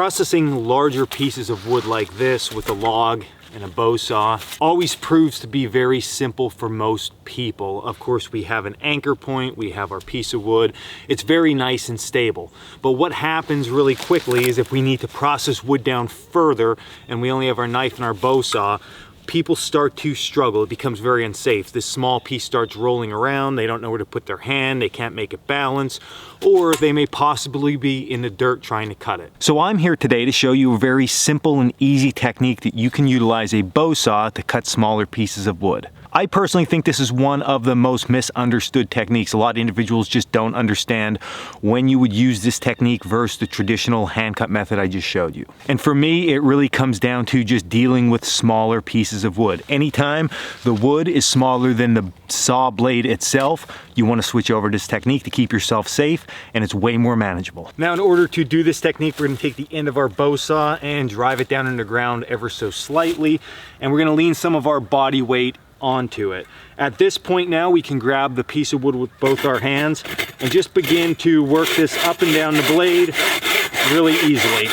Processing larger pieces of wood like this with a log and a Bowsaw always proves to be very simple for most people. Of course, we have an anchor point, we have our piece of wood. It's very nice and stable. But what happens really quickly is if we need to process wood down further and we only have our knife and our Bowsaw, people start to struggle. It becomes very unsafe. This small piece starts rolling around. They don't know where to put their hand. They can't make it balance, or they may possibly be in the dirt trying to cut it. So I'm here today to show you a very simple and easy technique that you can utilize a Bowsaw to cut smaller pieces of wood. I personally think this is one of the most misunderstood techniques. A lot of individuals just don't understand when you would use this technique versus the traditional hand cut method I just showed you. And for me, it really comes down to just dealing with smaller pieces of wood. Anytime the wood is smaller than the saw blade itself, you want to switch over to this technique to keep yourself safe, and it's way more manageable. Now, in order to do this technique, we're going to take the end of our Bowsaw and drive it down in the ground ever so slightly, and we're going to lean some of our body weight onto it. At this point now, we can grab the piece of wood with both our hands and just begin to work this up and down the blade really easily.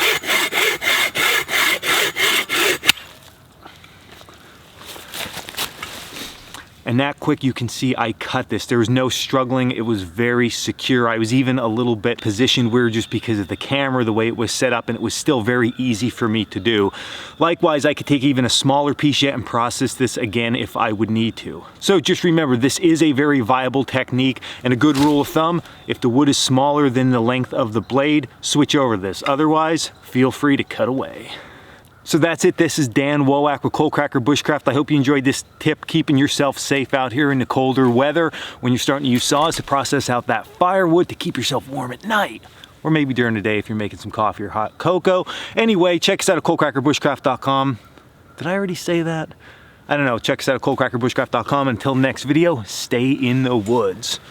And that quick, you can see I cut this. There was no struggling. It was very secure. I was even a little bit positioned weird just because of the camera, the way it was set up, and it was still very easy for me to do. Likewise, I could take even a smaller piece yet and process this again if I would need to. So just remember, this is a very viable technique, and a good rule of thumb, if the wood is smaller than the length of the blade, switch over this. Otherwise, feel free to cut away. So that's it. This is Dan Woak with Coalcracker Bushcraft. I hope you enjoyed this tip, keeping yourself safe out here in the colder weather when you're starting to use saws to process out that firewood to keep yourself warm at night. Or maybe during the day if you're making some coffee or hot cocoa. Anyway, check us out at coalcrackerbushcraft.com. Did I already say that? I don't know. Check us out at coalcrackerbushcraft.com. Until next video, stay in the woods.